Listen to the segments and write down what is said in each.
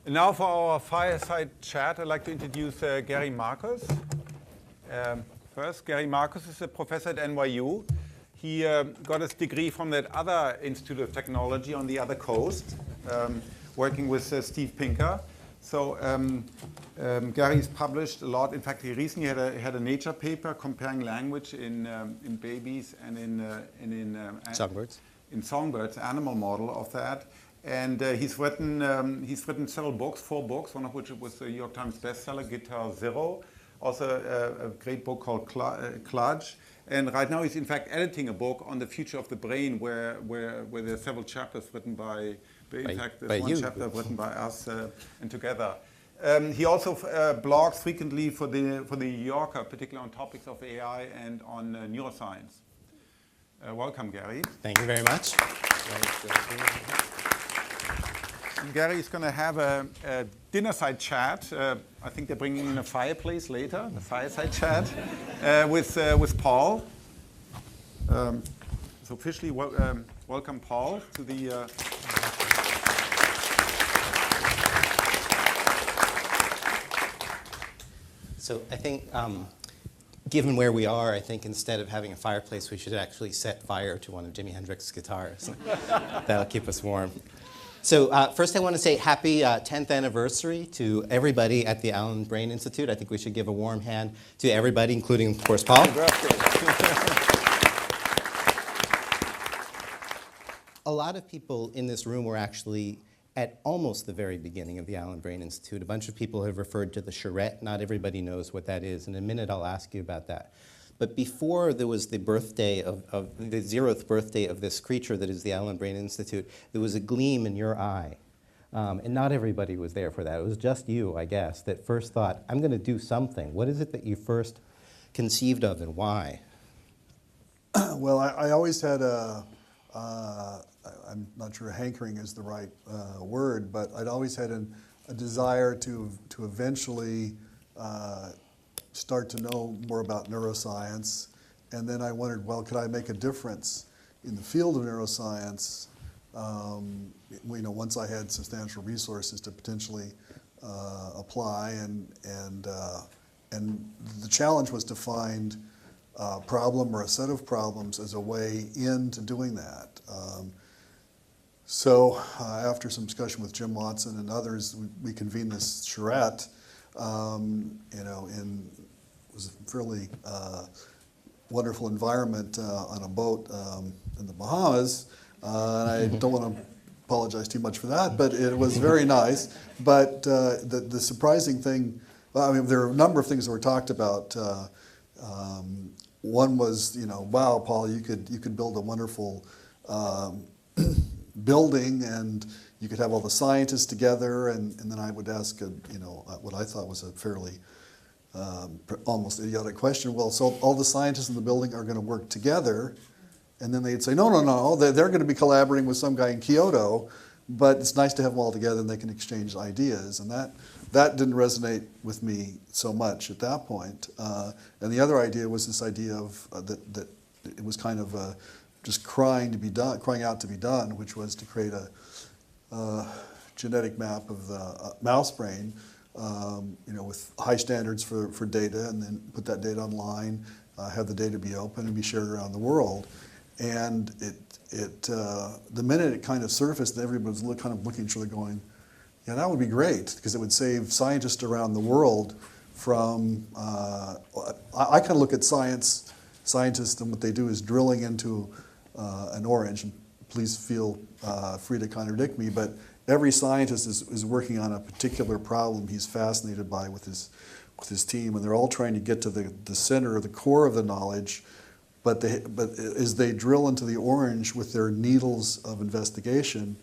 And now for our fireside chat, I'd like to introduce Gary Marcus. First, Gary Marcus is a professor at NYU. He got his degree from that other Institute of Technology on the other coast, working with Steve Pinker. So Gary's published a lot. In fact, he recently had a Nature paper comparing language in babies and in songbirds. In songbirds, animal model of that. And he's written several books, 4 books, one of which was the New York Times bestseller, Guitar Zero. Also a great book called Kludge. And right now he's in fact editing a book on the future of the brain where there are several chapters written by fact, there's one chapter written by us and together. He also blogs frequently for the New Yorker, particularly on topics of AI and on neuroscience. Welcome, Gary. Thank you very much. Gary is going to have a dinner-side chat. I think they're bringing in a fireplace later, the fireside chat, with Paul. So officially welcome Paul to the... So I think, given where we are, I think instead of having a fireplace, we should actually set fire to one of Jimi Hendrix's guitars. That'll keep us warm. So first I want to say happy 10th anniversary to everybody at the Allen Brain Institute. I think we should give a warm hand to everybody, including, of course, Paul. A lot of people in this room were actually at almost the very beginning of the Allen Brain Institute. A bunch of people have referred to the charrette. Not everybody knows what that is. In a minute, I'll ask you about that. But before there was the birthday of the 0th birthday of this creature that is the Allen Brain Institute, there was a gleam in your eye. And not everybody was there for that. It was just you, I guess, that first thought, I'm going to do something. What is it that you first conceived of and why? Well, I always had I'm not sure hankering is the right word, but I'd always had a desire to eventually start to know more about neuroscience. And then I wondered, well, could I make a difference in the field of neuroscience once I had substantial resources to potentially apply? And the challenge was to find a problem or a set of problems as a way into doing that. So after some discussion with Jim Watson and others, we convened this charrette. It was a fairly wonderful environment on a boat in the Bahamas. And I don't want to apologize too much for that, but it was very nice. But the surprising thing, well, I mean, there are a number of things that were talked about. One was, wow, Paul, you could build a wonderful building, and you could have all the scientists together, and then I would ask, what I thought was a fairly almost idiotic question. Well, so all the scientists in the building are going to work together, and then they'd say, no, they're going to be collaborating with some guy in Kyoto, but it's nice to have them all together and they can exchange ideas, and that didn't resonate with me so much at that point. And the other idea was this idea of that it was kind of just crying out to be done, which was to create a genetic map of the mouse brain, with high standards for data, and then put that data online, have the data be open and be shared around the world. And the minute it kind of surfaced, everybody was kind of looking at each other going, yeah, that would be great, because it would save scientists around the world from, I kind of look at scientists and what they do is drilling into an orange, and please feel free to contradict me, but every scientist is working on a particular problem he's fascinated by with his team, and they're all trying to get to the center or the core of the knowledge, but as they drill into the orange with their needles of investigation,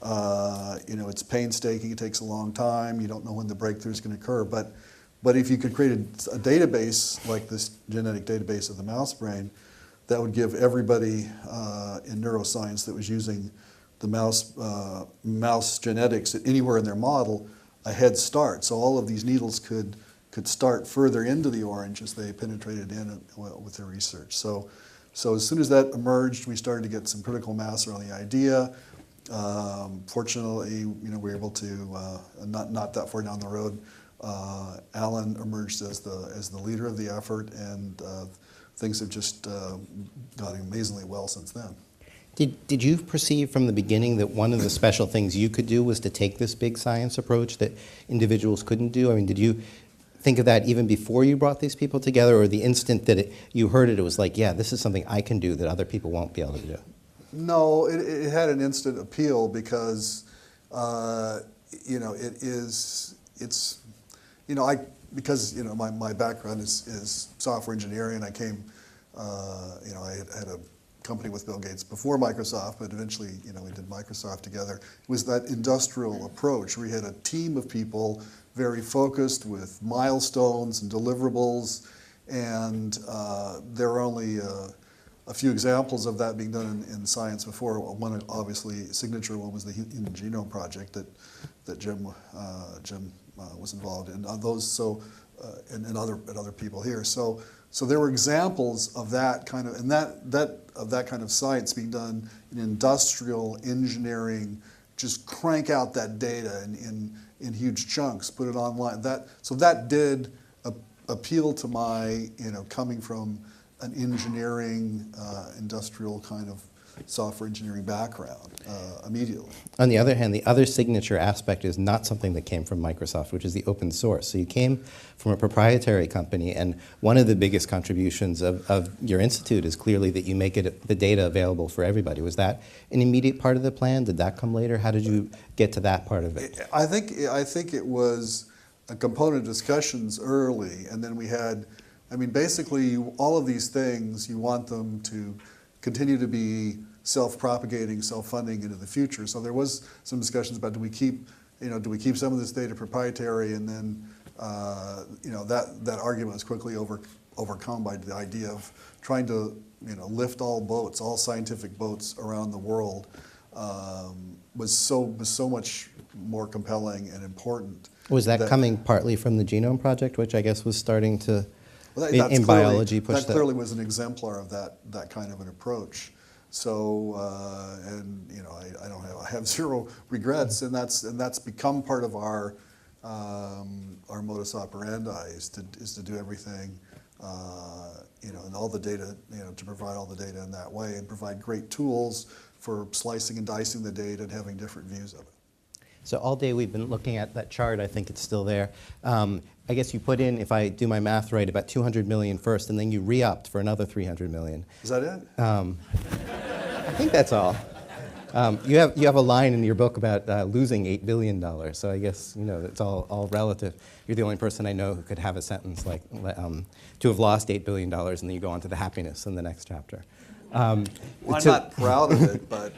it's painstaking, it takes a long time, you don't know when the breakthrough is going to occur, but if you could create a database like this genetic database of the mouse brain, that would give everybody in neuroscience that was using the mouse genetics anywhere in their model a head start. So all of these needles could start further into the orange as they penetrated in with their research. So as soon as that emerged, we started to get some critical mass around the idea. Fortunately, we were able to, not that far down the road, Alan emerged as the leader of the effort, and things have just gone amazingly well since then. Did you perceive from the beginning that one of the special things you could do was to take this big science approach that individuals couldn't do? I mean, did you think of that even before you brought these people together, or the instant that you heard it, it was like, yeah, this is something I can do that other people won't be able to do? No, it had an instant appeal because, my background is software engineering, and I came, I had a company with Bill Gates before Microsoft, but eventually, we did Microsoft together. It was that industrial approach. We had a team of people very focused with milestones and deliverables, and there are only a few examples of that being done in science before. One, obviously, signature one was the Human Genome Project that Jim was involved in. Those, and other people here. So there were examples of that kind of, and that kind of science being done in industrial engineering. Just crank out that data in huge chunks, put it online. So that did appeal to my, coming from an engineering, industrial kind of software engineering background immediately. On the other hand, the other signature aspect is not something that came from Microsoft, which is the open source. So you came from a proprietary company, and one of the biggest contributions of your institute is clearly that you make the data available for everybody. Was that an immediate part of the plan? Did that come later? How did you get to that part of it? I think it was a component of discussions early, and then we had, basically all of these things, you want them to continue to be self-propagating, self-funding into the future. So there was some discussions about do we keep some of this data proprietary, and then that argument was quickly overcome by the idea of trying to lift all boats, all scientific boats around the world, was so much more compelling and important. Was that coming partly from the Genome Project, which I guess was starting to in biology push that clearly was an exemplar of that kind of an approach. So I have zero regrets, and that's become part of our modus operandi is to do everything and all the data to provide all the data in that way, and provide great tools for slicing and dicing the data and having different views of it. So all day we've been looking at that chart. I think it's still there. I guess you put in, if I do my math right, about 200 million first, and then you re-upped for another 300 million. Is that it? I think that's all. You have a line in your book about losing $8 billion, so I guess it's all relative. You're the only person I know who could have a sentence like to have lost $8 billion, and then you go on to the happiness in the next chapter. Well, I'm not proud of it, but...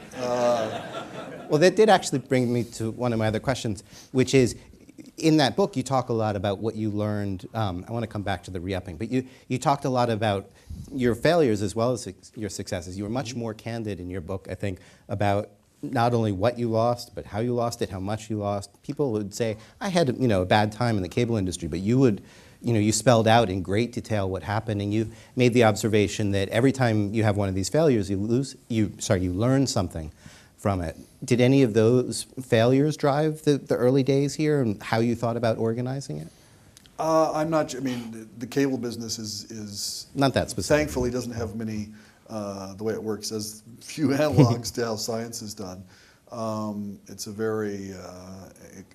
Well, that did actually bring me to one of my other questions, which is, in that book, you talk a lot about what you learned. I want to come back to the re-upping, but you talked a lot about your failures as well as your successes. You were much more candid in your book, I think, about not only what you lost, but how you lost it, how much you lost. People would say, I had a bad time in the cable industry, but you spelled out in great detail what happened, and you made the observation that every time you have one of these failures, you learn something from it. Did any of those failures drive the early days here and how you thought about organizing it? I'm not. The cable business is not that specific. Thankfully, doesn't have many. The way it works, has few analogs to how science is done. It's a very,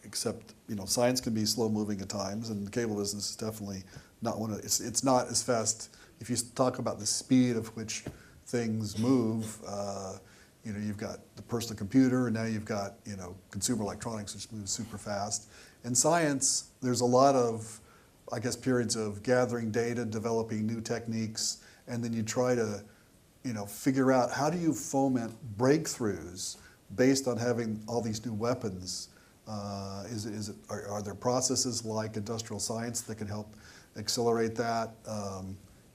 except science can be slow moving at times, and the cable business is definitely not one of. It's not as fast. If you talk about the speed of which things move. You've got the personal computer, and now you've got consumer electronics, which moves super fast. In science, there's a lot of, I guess, periods of gathering data, developing new techniques, and then you try to, figure out how do you foment breakthroughs based on having all these new weapons. Are there processes like industrial science that can help accelerate that?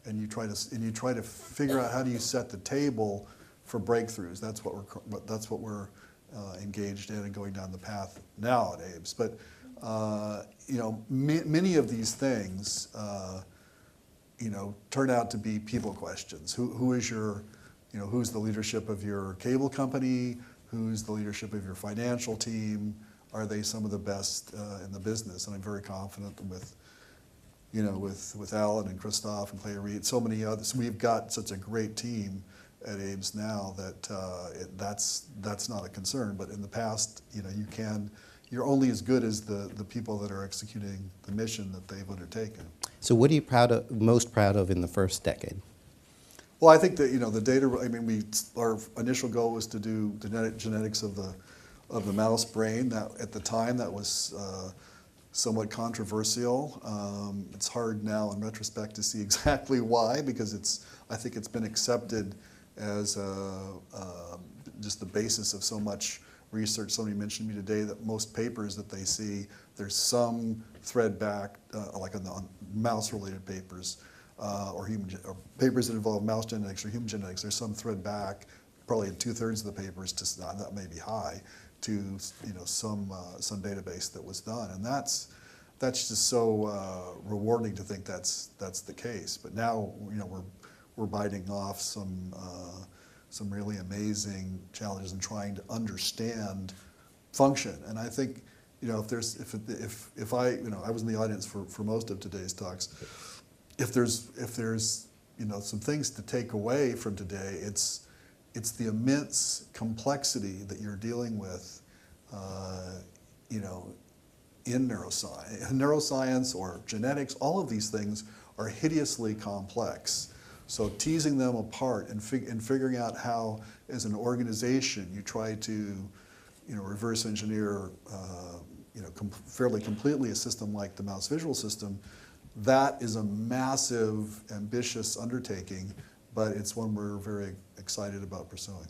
And you try to figure out how do you set the table for breakthroughs. That's what we're engaged in and going down the path now at Abe's. But many of these things turn out to be people questions. Who's the leadership of your cable company? who's the leadership of your financial team, are they some of the best in the business? And I'm very confident with, with Alan and Christoph and Clay Reed, so many others. We've got such a great team at Ames now that that's not a concern. But in the past, you're only as good as the people that are executing the mission that they've undertaken. So what are you most proud of in the first decade? Well, I think that the data. I mean, our initial goal was to do genetics of the mouse brain. That at the time that was somewhat controversial. It's hard now in retrospect to see exactly why, because I think it's been accepted as just the basis of so much research. Somebody mentioned to me today that most papers that they see, there's some thread back, like on mouse-related papers, or papers that involve mouse genetics or human genetics. There's some thread back, probably in 2/3 of the papers, that may be high, to some database that was done, and that's just so rewarding to think that's the case. But now we're biting off some really amazing challenges in trying to understand function. And I think if I was in the audience for most of today's talks, if there's some things to take away from today, it's the immense complexity that you're dealing with, in neuroscience or genetics. All of these things are hideously complex. So teasing them apart and figuring out how, as an organization, you try to, reverse engineer, fairly completely a system like the mouse visual system, that is a massive, ambitious undertaking, but it's one we're very excited about pursuing.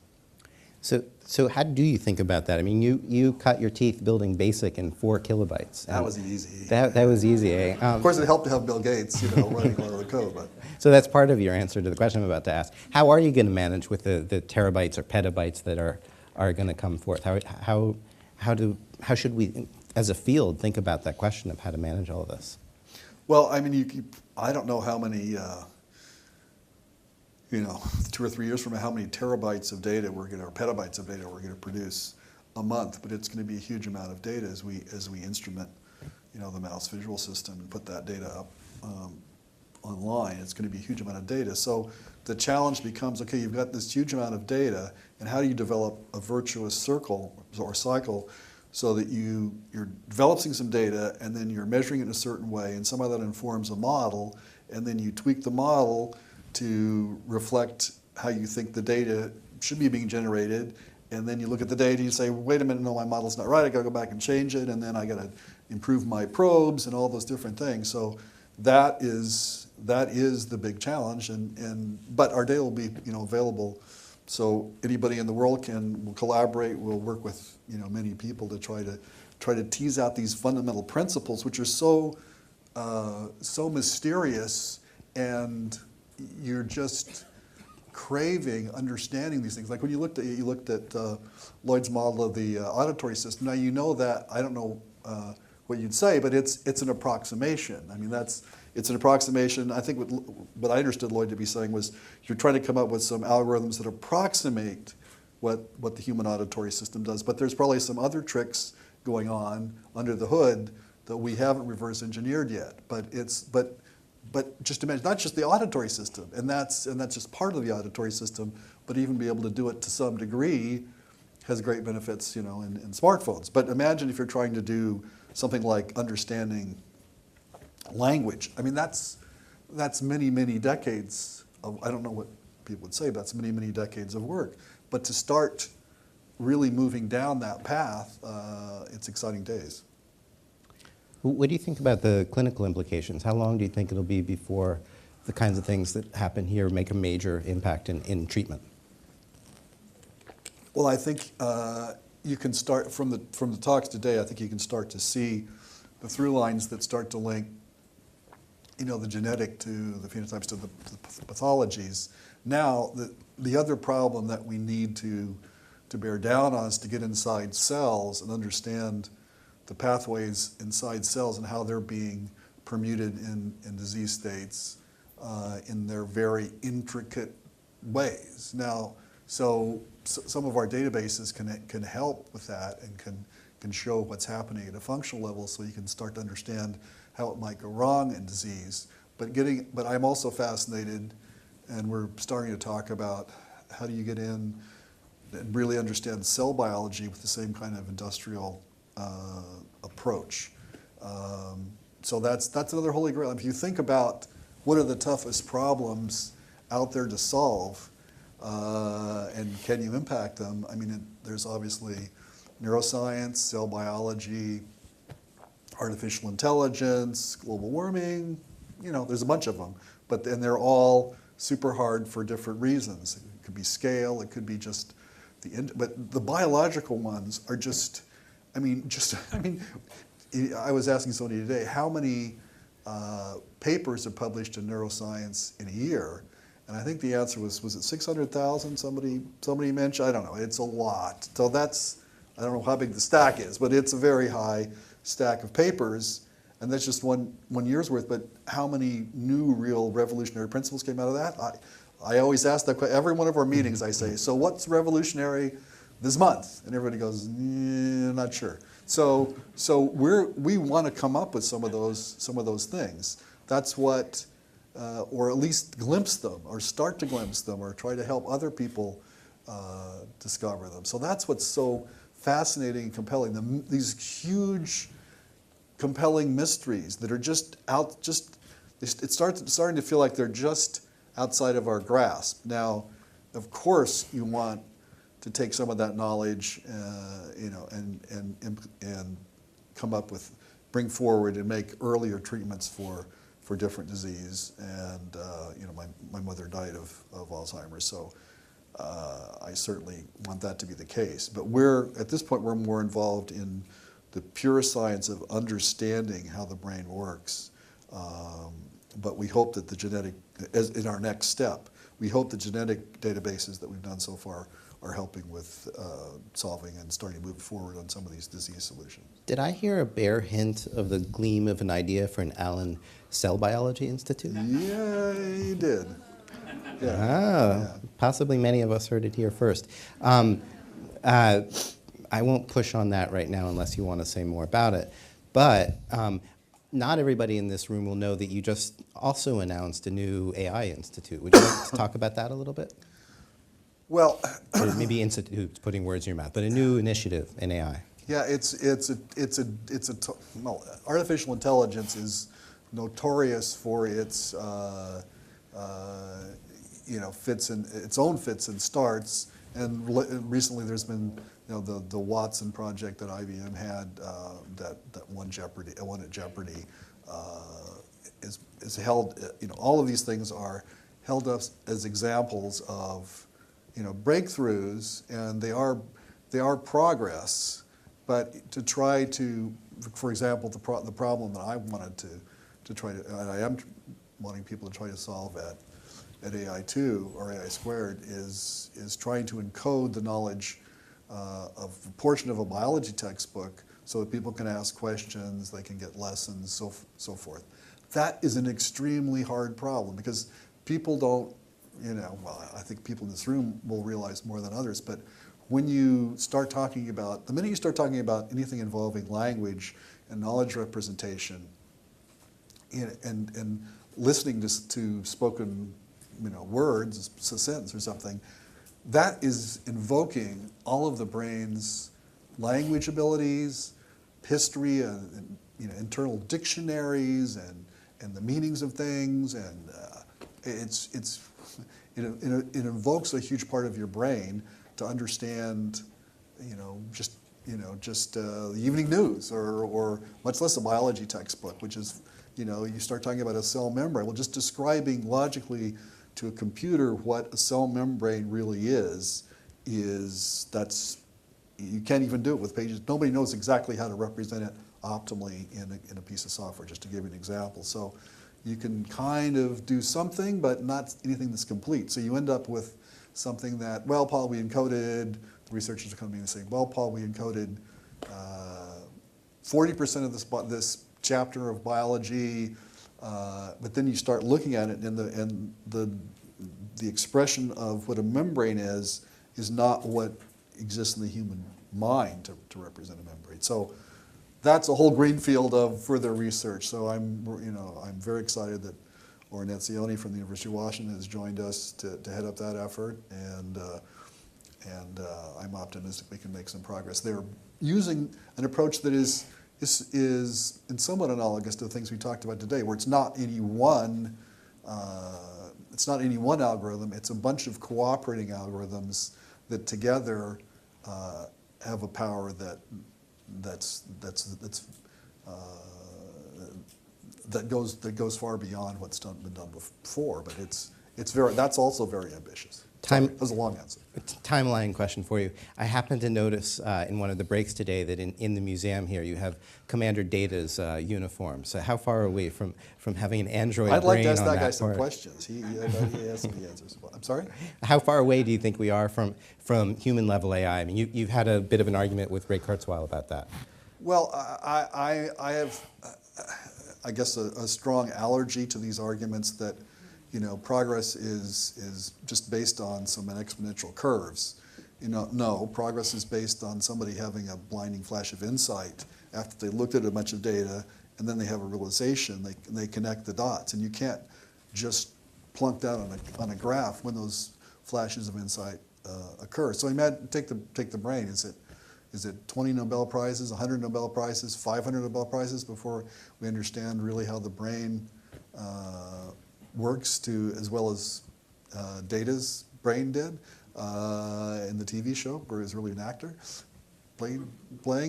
So how do you think about that? I mean, you cut your teeth building BASIC in 4 kilobytes. That was easy. That was easy, eh? Of course, it helped to have Bill Gates, running a lot of the code. But. So that's part of your answer to the question I'm about to ask. How are you going to manage with the terabytes or petabytes that are going to come forth? How should we, as a field, think about that question of how to manage all of this? Well, I mean, I don't know how many. 2 or 3 years from now, how many terabytes of data or petabytes of data we're going to produce a month, but it's going to be a huge amount of data as we instrument, the mouse visual system and put that data up online. It's going to be a huge amount of data. So the challenge becomes, okay, you've got this huge amount of data, and how do you develop a virtuous circle or cycle so that you're developing some data, and then you're measuring it in a certain way, and somehow that informs a model, and then you tweak the model to reflect how you think the data should be being generated, and then you look at the data and you say, wait a minute, no, my model's not right, I gotta go back and change it, and then I gotta improve my probes and all those different things. So that is the big challenge, but our data will be available, so anybody in the world will collaborate. We'll work with many people to try to tease out these fundamental principles, which are so mysterious, and you're just craving understanding these things. Like when you looked at Lloyd's model of the auditory system. Now that I don't know what you'd say, but it's an approximation. I mean, it's an approximation. I think what I understood Lloyd to be saying was you're trying to come up with some algorithms that approximate what the human auditory system does. But there's probably some other tricks going on under the hood that we haven't reverse engineered yet. But just imagine, not just the auditory system, and that's just part of the auditory system, but even be able to do it to some degree has great benefits, in smartphones. But imagine if you're trying to do something like understanding language. I mean, that's many, many decades of, I don't know what people would say, but that's many, many decades of work. But to start really moving down that path, it's exciting days. What do you think about the clinical implications? How long do you think it'll be before the kinds of things that happen here make a major impact in treatment? Well, I think you can start from the talks today. I think you can start to see the through lines that start to link, the genetic to the phenotypes to the pathologies. Now, the other problem that we need to bear down on is to get inside cells and understand the pathways inside cells and how they're being permuted in disease states in their very intricate ways. Now, some of our databases can help with that and can show what's happening at a functional level, so you can start to understand how it might go wrong in disease. But I'm also fascinated, and we're starting to talk about how do you get in and really understand cell biology with the same kind of industrial approach. So that's another holy grail. If you think about what are the toughest problems out there to solve, and can you impact them? I mean, there's obviously neuroscience, cell biology, artificial intelligence, global warming, there's a bunch of them. And they're all super hard for different reasons. It could be scale, it could be just but the biological ones are I was asking somebody today, how many papers are published in neuroscience in a year? And I think the answer was it 600,000? Somebody mentioned, I don't know, it's a lot. So I don't know how big the stack is, but it's a very high stack of papers, and that's just one year's worth. But how many new real revolutionary principles came out of that? I always ask that question. Every one of our meetings I say, so what's revolutionary this month? And everybody goes, not sure. So we want to come up with some of those things. That's what, or at least glimpse them, or start to glimpse them, or try to help other people discover them. So that's what's so fascinating and compelling. These huge, compelling mysteries that are it's starting to feel like they're just outside of our grasp. Now, of course, you want to take some of that knowledge, and come up with, bring forward and make earlier treatments for different disease. And my mother died of Alzheimer's, so I certainly want that to be the case. But at this point, we're more involved in the pure science of understanding how the brain works. But we hope that in our next step, we hope the genetic databases that we've done so far are helping with solving and starting to move forward on some of these disease solutions. Did I hear a bare hint of the gleam of an idea for an Allen Cell Biology Institute? Yeah, you did. Yeah. Possibly many of us heard it here first. I won't push on that right now unless you want to say more about it. But not everybody in this room will know that you just also announced a new AI institute. Would you like to talk about that a little bit? Well, or maybe institute's putting words in your mouth, but a new initiative in AI. Yeah, artificial intelligence is notorious for its fits and starts. And recently, there's been the Watson project that IBM had that won at Jeopardy is held. All of these things are held up as examples of breakthroughs, and they are progress. But to try to, for example, the problem that I wanted to try to, and I am wanting people to try to solve at AI2 or AI squared is trying to encode the knowledge of a portion of a biology textbook so that people can ask questions, they can get lessons, so forth. That is an extremely hard problem because people don't, I think people in this room will realize more than others, but when you start talking about, the minute you start talking about anything involving language and knowledge representation and listening to spoken words, a sentence or something, that is invoking all of the brain's language abilities, history, and internal dictionaries, and the meanings of things, and it invokes a huge part of your brain to understand, just the evening news, or much less a biology textbook, which is, you start talking about a cell membrane. Well, just describing logically to a computer what a cell membrane really is you can't even do it with pages. Nobody knows exactly how to represent it optimally in a piece of software, just to give you an example. So you can kind of do something, but not anything that's complete. So you end up with something that, well, Paul, we encoded, the researchers are coming in and saying, well, Paul, we encoded 40% of this chapter of biology, but then you start looking at it, and the expression of what a membrane is is not what exists in the human mind to represent a membrane. So that's a whole green field of further research. So I'm very excited that Oren Etzioni from the University of Washington has joined us to head up that effort, and I'm optimistic we can make some progress. They're using an approach that is in somewhat analogous to the things we talked about today, where it's not any one algorithm. It's a bunch of cooperating algorithms that together have a power that goes far beyond what's been done before. But that's also very ambitious. Sorry, that was a long answer. Timeline question for you. I happened to notice in one of the breaks today that in the museum here you have Commander Data's uniform. So how far away from having an Android brain on that? I'd like to ask that guy some questions. He has some answers. I'm sorry? How far away do you think we are from human level AI? I mean, you've had a bit of an argument with Ray Kurzweil about that. Well, I have, I guess, a strong allergy to these arguments that progress is just based on some exponential curves. No, progress is based on somebody having a blinding flash of insight after they looked at a bunch of data, and then they have a realization. They connect the dots, and you can't just plunk down on a graph when those flashes of insight occur. So imagine, take the brain. Is it 20 Nobel Prizes, 100 Nobel Prizes, 500 Nobel Prizes before we understand really how the brain works as well as Data's brain did in the TV show, where he was really an actor playing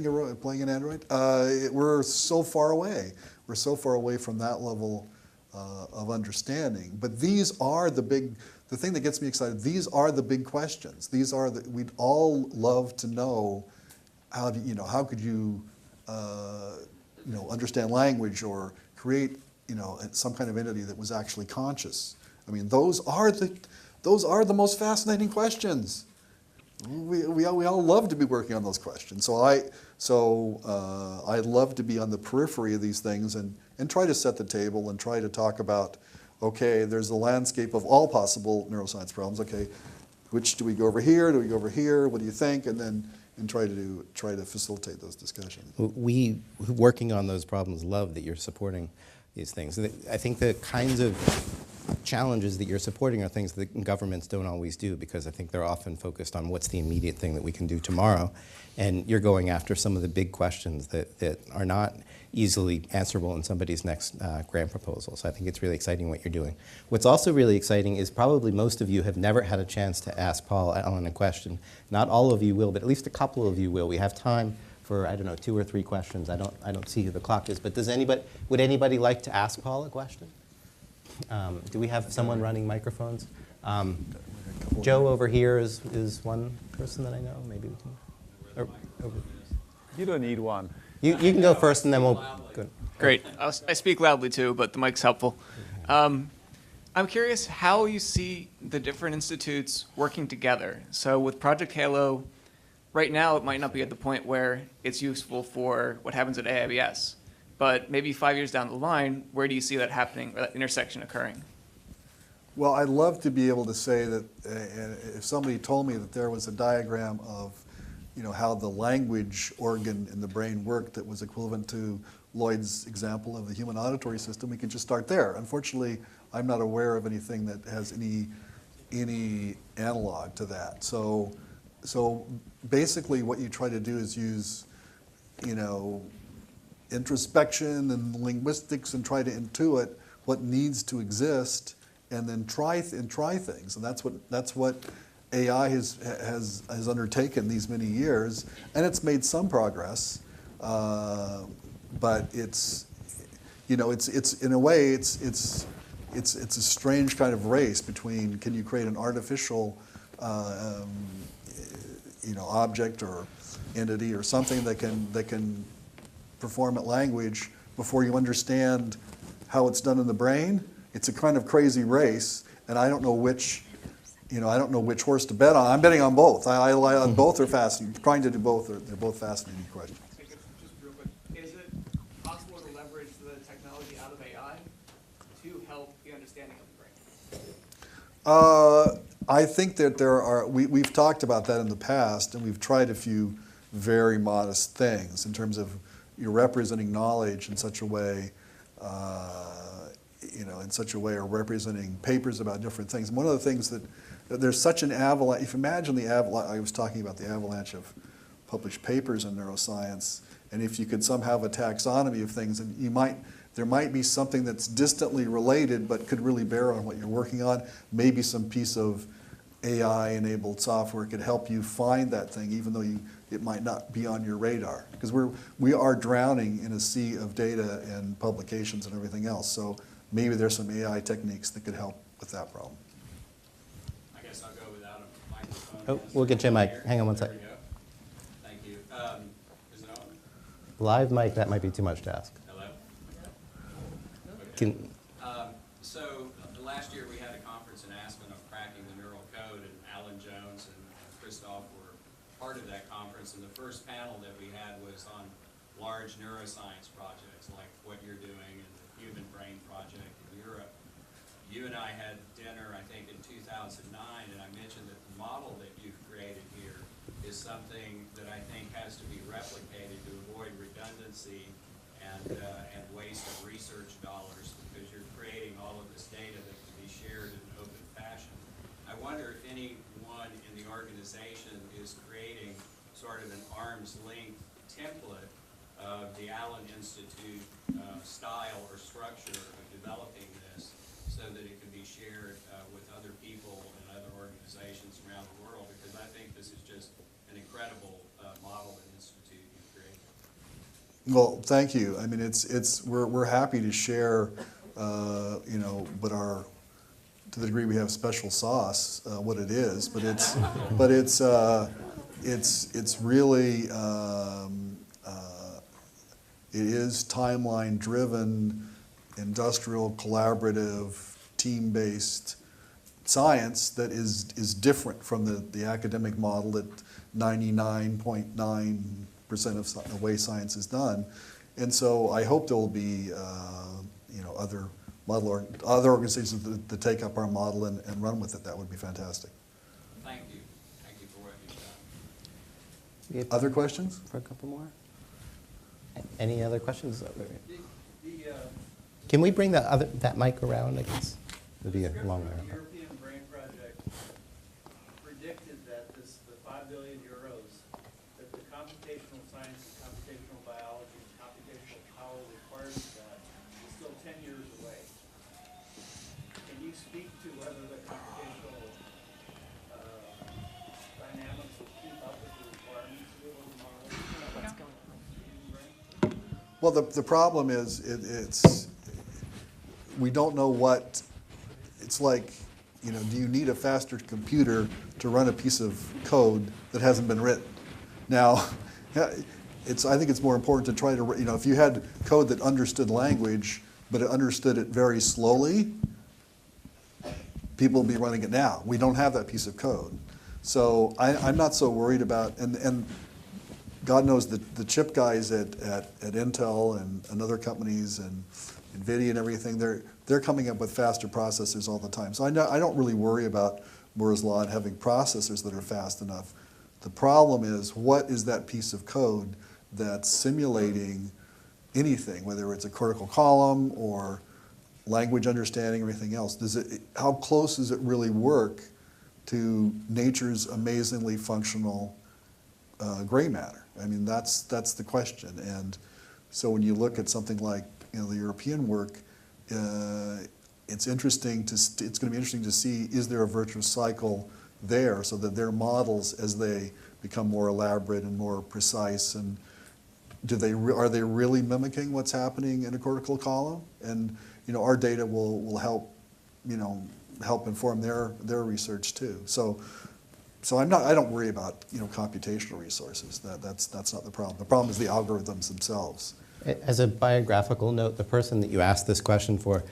an android. We're so far away. We're so far away from that level of understanding. But these are the thing that gets me excited. These are the big questions. We'd all love to know how could you understand language or create some kind of entity that was actually conscious. I mean, those are the most fascinating questions. We all love to be working on those questions. So I'd love to be on the periphery of these things and try to set the table and try to talk about, okay, there's the landscape of all possible neuroscience problems. Okay, which do we go over here? Do we go over here? What do you think? And try to facilitate those discussions. We working on those problems love that you're supporting these things. I think the kinds of challenges that you're supporting are things that governments don't always do, because I think they're often focused on what's the immediate thing that we can do tomorrow. And you're going after some of the big questions that are not easily answerable in somebody's next grant proposal. So I think it's really exciting what you're doing. What's also really exciting is probably most of you have never had a chance to ask Paul Allen a question. Not all of you will, but at least a couple of you will. We have time for, I don't know, 2 or 3 questions. I don't see who the clock is, but would anybody like to ask Paul a question? Do we have someone running microphones? Joe over here is one person that I know. Maybe we can. You don't need one. You can go first, and then we'll go. Great. I speak loudly too, but the mic's helpful. I'm curious how you see the different institutes working together. So with Project Halo, right now it might not be at the point where it's useful for what happens at AIBS, but maybe 5 years down the line, where do you see that happening, or that intersection occurring? Well, I'd love to be able to say that if somebody told me that there was a diagram of how the language organ in the brain worked that was equivalent to Lloyd's example of the human auditory system, we could just start there. Unfortunately, I'm not aware of anything that has any analog to that. So basically what you try to do is use, introspection and linguistics and try to intuit what needs to exist, and then try things. And that's what AI has undertaken these many years, and it's made some progress, but it's in a way it's a strange kind of race between, can you create an artificial object or entity or something that can perform at language before you understand how it's done in the brain. It's a kind of crazy race, and I don't know which horse to bet on. I'm betting on both. Both are fascinating. Trying to do both. They're both fascinating questions. Just real quick, is it possible to leverage the technology out of AI to help the understanding of the brain? I think that we've talked about that in the past, and we've tried a few very modest things in terms of you're representing knowledge in such a way, or representing papers about different things. And one of the things that there's such an avalanche, if you imagine the avalanche, I was talking about the avalanche of published papers in neuroscience, and if you could somehow have a taxonomy of things, and there might be something that's distantly related but could really bear on what you're working on. Maybe some piece of AI-enabled software could help you find that thing, even though it might not be on your radar. Because we are drowning in a sea of data and publications and everything else. So maybe there's some AI techniques that could help with that problem. I guess I'll go without a microphone. Oh, we'll get you a mic. Hang on one There sec. we go. Thank you. Is it on? Live mic, that might be too much to ask. Hello? Can, So last year we had a conference in Aspen of cracking the neural code, and Alan Jones and Christoph were part of that conference. And the first panel that we had was on large neuroscience projects like what you're doing and the Human Brain Project in Europe. You and I had dinner, I think, in 2009, and I mentioned that the model that you've created here is something that I think has to be replicated to avoid redundancy and waste of research dollars, because you're creating all of this data that can be shared in an open fashion. I wonder if anyone in the organization is creating sort of an arm's length template of the Allen Institute style or structure of developing this, so that it can be shared with other people and other organizations around the world, because I think this is just an incredible model and institute you've created. Well, thank you. I mean, we're happy to share, but to the degree we have special sauce, what it is. But it's really it is timeline driven, industrial, collaborative, team-based science that is different from the academic model that 99.9% of the way science is done. And so I hope there will be other organizations that take up our model and run with it. That would be fantastic. Thank you. Thank you for what you've done. we have Other questions? for a couple more? Any other questions? Can we bring that mic around, I guess? It'd be a long way The around. European Brain Project predicted that the 5 billion euros that the computational science, computational biology, and computational power requires that is still 10 years away. Can you speak to whether the computational dynamics will keep up with the requirements of those models? What's going on? Well, the problem is we don't know what it's like. Do you need a faster computer to run a piece of code that hasn't been written? Now, I think it's more important to try to, if you had code that understood language, but it understood it very slowly, people would be running it now. We don't have that piece of code. So I'm not so worried about, and God knows the chip guys at Intel and other companies and NVIDIA and everything, they're coming up with faster processors all the time. So I don't really worry about Moore's Law and having processors that are fast enough. The problem is, what is that piece of code that's simulating anything, whether it's a cortical column or language understanding or anything else? How close does it really work to nature's amazingly functional gray matter? I mean, that's the question. And so when you look at something like the European work, it's going to be interesting to see, is there a virtuous cycle there, so that their models, as they become more elaborate and more precise, and are they really mimicking what's happening in a cortical column? And our data will help inform their research too. So I don't worry about computational resources. That's not the problem. The problem is the algorithms themselves. As a biographical note, the person that you asked this question for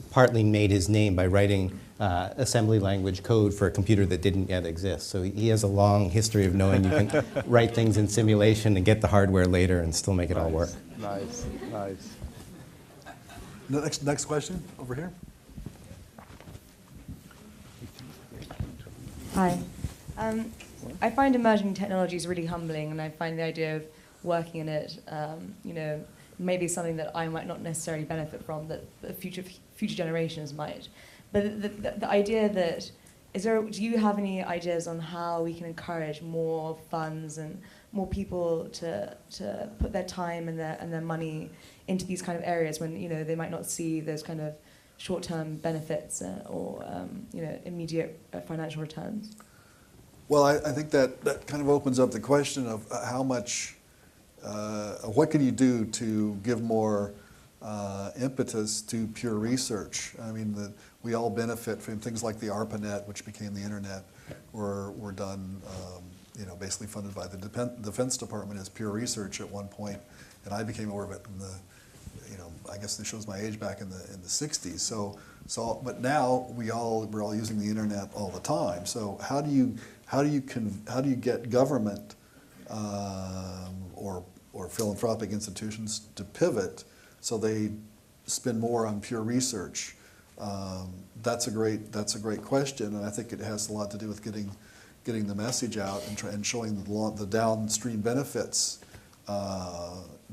partly made his name by writing assembly language code for a computer that didn't yet exist. So he has a long history of knowing you can write things in simulation and get the hardware later and still make it all work. Nice, nice. Next question over here. Hi. I find emerging technologies really humbling, and I find the idea of working in it, maybe something that I might not necessarily benefit from, that the future generations might. But the idea that, do you have any ideas on how we can encourage more funds and more people to put their time and their money into these kind of areas when they might not see those kind of short-term benefits or immediate financial returns? Well, I think that kind of opens up the question of how much, what can you do to give more impetus to pure research? I mean, we all benefit from things like the ARPANET, which became the internet, were done, basically funded by the Defense Department as pure research at one point, and I became aware of it in the, I guess this shows my age, back in the 60s. So, but now we're all using the internet all the time. So how do you get government or philanthropic institutions to pivot so they spend more on pure research? That's a great question, and I think it has a lot to do with getting the message out and showing the downstream benefits.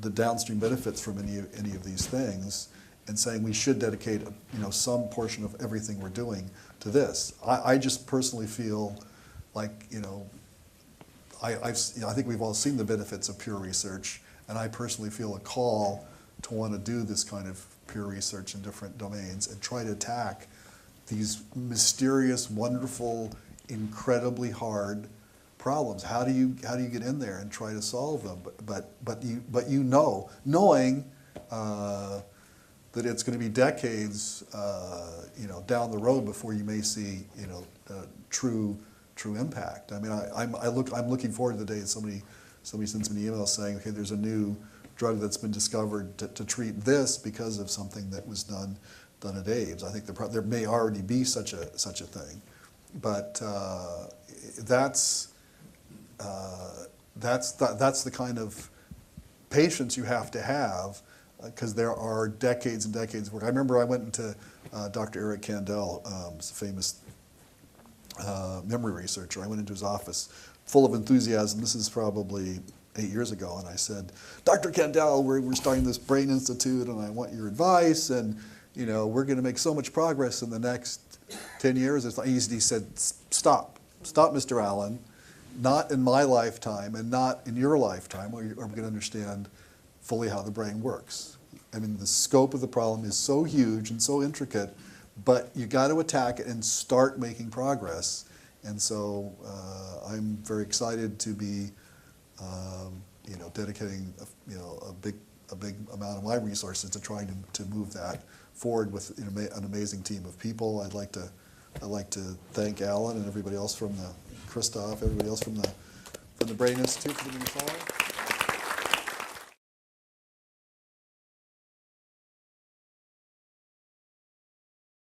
The downstream benefits from any of these things, and saying we should dedicate some portion of everything we're doing to this. I just personally feel like I think we've all seen the benefits of pure research, and I personally feel a call to want to do this kind of pure research in different domains and try to attack these mysterious, wonderful, incredibly hard problems. How do you get in there and try to solve them? But knowing that it's going to be decades, down the road before you may see, true impact. I mean, I'm looking forward to the day that somebody sends me an email saying, okay, there's a new drug that's been discovered to treat this because of something that was done at AIDS. I think there may already be such a thing, but that's the kind of patience you have to have, because there are decades and decades of work. I remember I went into Dr. Eric Kandel, a famous memory researcher. I went into his office full of enthusiasm. This is probably 8 years ago, and I said, Dr. Kandel, we're starting this Brain Institute, and I want your advice, and we're going to make so much progress in the next 10 years. He said, stop, Mr. Allen. Not in my lifetime, and not in your lifetime, are we going to understand fully how the brain works. I mean, the scope of the problem is so huge and so intricate, but you got to attack it and start making progress. And so I'm very excited to be, dedicating a big amount of my resources to trying to move that forward with an amazing team of people. I'd like to thank Alan and everybody else from Christoph, everybody else from the Brain Institute for being involved.